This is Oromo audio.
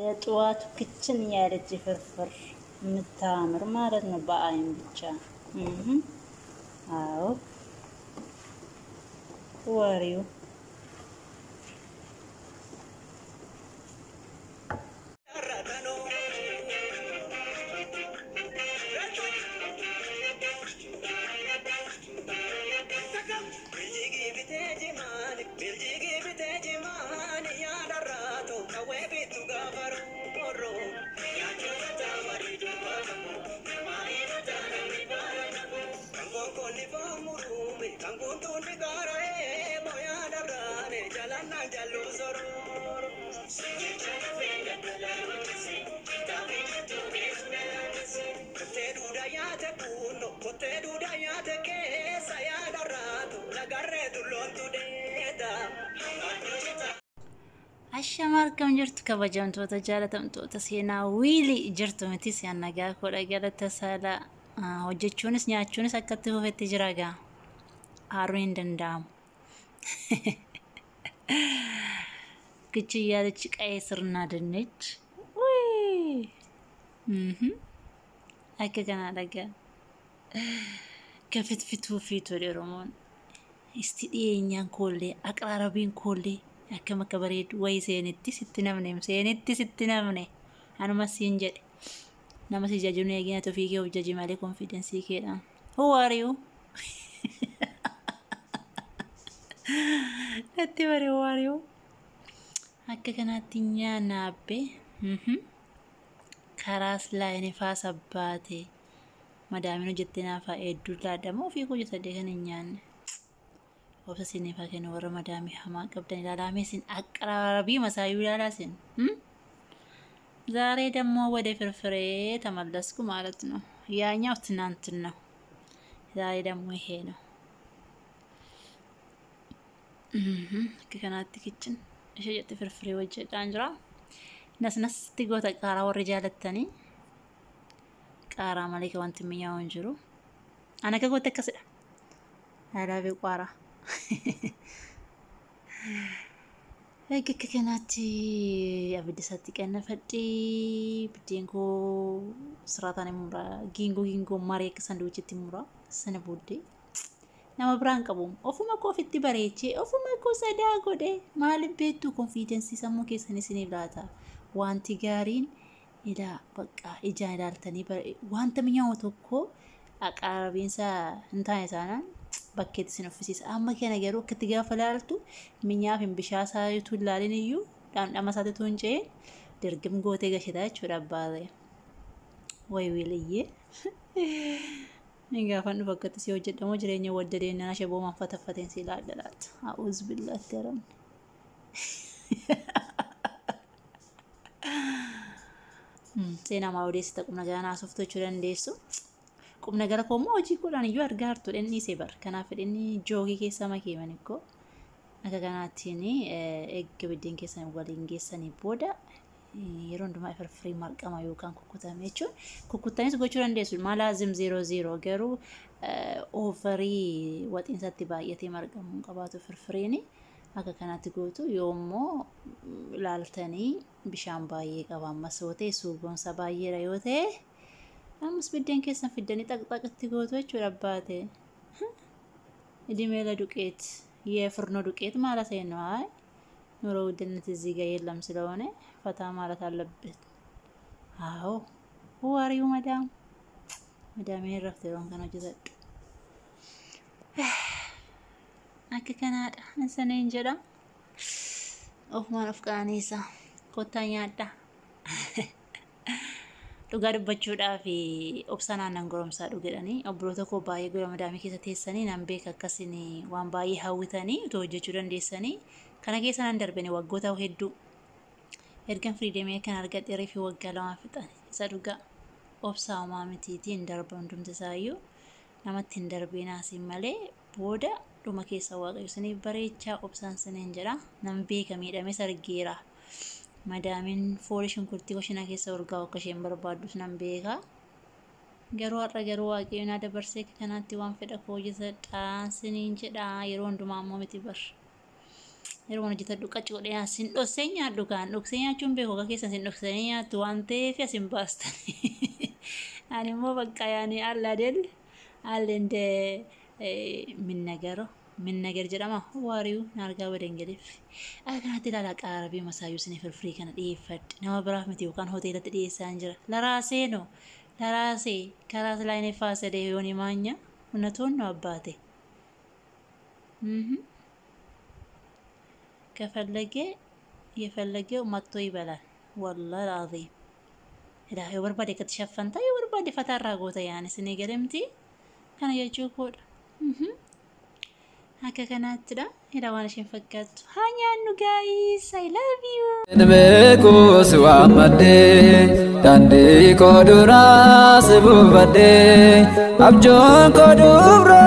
የጠዋቱ ክችን ያለች ፍርፍር የምታምር ማለት ነው በአይን ብቻ። አዎ ወሬው Ashamarkam jirtu kabajamtoota jaalatamtoota seenaa wiilii jirtu miti si'annagaa kodha galata saala hojjechuunis nyaachuunis akkatti fufetti jira gaa haaruu hin danda'amu. Kichi yaadachi qa'ee sirnaa dinnichi akka kanaa dhagaa kafitfituu fi tole Oromoon isti dhiyeenyaan koollee aqraarabiin koollee akkam akka bareedu wayi seenitti sitti namne anuma siin jedhe nama si jajjuun eegina tofii kee hojjaji malee konfidensii keedhaan who are you natti bare who are you akka kanaatti nyaanna abbe karaas laayini faa sabbaate madaamin hojjettee naafaa hedduu laadhamoo ofii koo hojjetadhee kan hin nyaanne obsa sinii fakkeenya warra madaamii hamaa qabdan ilaalamee sin aqraarabii masaayuu ilaalasin ዛሬ ደግሞ ወደ ፍርፍሬ ተመለስኩ ማለት ነው። ያኛው ትናንትና ነው። ዛሬ ደግሞ ይሄ ነው። ከከናት ኪችን እሺ የት ፍርፍሬ ወጀ ዳንጅራ ነስነስ ትጎታ ቃራ ወርጃ ለተኒ ቃራ ማለከ ወንት ሚያው እንጅሩ አና ከጎተ ከሰዳ አላቤ ቋራ ከከናቲ አብዲሳት ከነፈዲ ብቴንኮ ስራታን ሙራ ጊንጎ ማሪክ ሳንድዊች ትሙራ ሰነቡዴ nama biraan qabu ofuma kofitti bareeche ofuma ko sadaa gode maal beetu confidence sammuu keessanii sinif laata wanti gaariin ila bakka ija ilaaltanii wanta mi'aawu tokko aqaarabiinsa intaan isaanaan bakkeetti sin ofiisiisa amma kana garuu akkatti gaafa laaltu mi'aaf hin bishaasaa yutu ilaalin iyyuu dhamdhama isaatti tuuncee dirgim gootee gashitaa jechuudha abbaatee way wiiliyyee Ninga fannu fakkatti si hojjedhamoo jireenya waddadeennaa shaboo manfataffateen si ilaallalaata. A'uuz billahi garam. Seenaa maa odeessita qubna gara naasoftuu jechuu dandeessu. Qubna gara koommoo hojii godhaan iyyuu argaa hartu dhenni isee bar. Kanaaf dhenni joogii keessa makee manikoo. Akka kanaattiin eegga biddeen keessan waliin geessanii booda yeroo hundumaa firfirii marqama yookaan kukkutame jechuun kukkutanis gochuu dandeessu malaazim 00 garuu overii waxiinsatti baay'atee marqamu qabaatu firfiriin akka kanaatti gootu yoommoo ilaaltanii bishaan baay'ee qaba ammas wootee suugoonsa baay'eera yoo ta'e ammas biddeen keessan fiddanii xaqxaqatti gootu jechuudha abbaate idimeela duqeet የፍርኖ ዱቄት ማለት ነው አይ ኑሮ ውድነት እዚህ ጋር የለም ስለሆነ ፈታ ማለት አለበት አዎ ወሪው መዳም ይረፍተውን ከነው ጀዘጥ አከከናዳ እንሰኔ እንጀራ ኦፍ ማን ኦፍ ቃኒሳ ኮታኛዳ dhugaa dubbachuudhaa fi obsanaan nan goromsaa dhugedhanii obbolota koo baay'ee gura madaamii keessa teessanii nan beeka akkasiin waan baay'ee hawwitanii utoo hojjechuu dandeessanii kana keessa nan darbine waggoota hedduu ergan firiidemee kan argadhe reefi waggaa lama fixan isa dhugaa obsaa uumaa mitiitiin darba hundumti isaayyuu namatti hin darbinaasiin malee booda dhuma keessa waaqayyo siniif bareechaa obsaan siniin jedha nan beeka miidhame sargeera Madaamin foolishin kurtii koshina keessa urgaa akka isheen barbaadus nan beeka. Garuu har'a garuu waaqayyoon na dabarsee kanaatti waan fedha koo hojjetadhaa siniin jedhaa yeroo hundumaa ammoo miti bar. yeroo kana jita dhuqa coodhe asin dhossee nyaadhu kan dhoksee nyaachuun beeku akka keessan sin dhoksanii nyaattu waan ta'eef asin baastanii ani immoo bakka yaani alladel allende min ነገር jedhama waariyu naargaa badengeleef akkanatti ilaala qaarabii masaayuu sinii firfirii kana dhiyeeffadhe nama biraaf miti yookaan hoteelatti dhiyeessaan jira laraasee no laraasee karaas laayinee faasadee yooni maanya እውነቱን ነው አባቴ ከፈለገ የፈለገው መጥቶ ይበላል والله العظيم لا يوربا ديك تشفنتا يوربا دي فتره غوتا يعني سني قلمتي كان يجوكود هكا كانت دا الى وانا شي فكرت هانيا انو جايز I love you نبكو سوا مدي داندي كودورا سبو بدي ابجون كودورا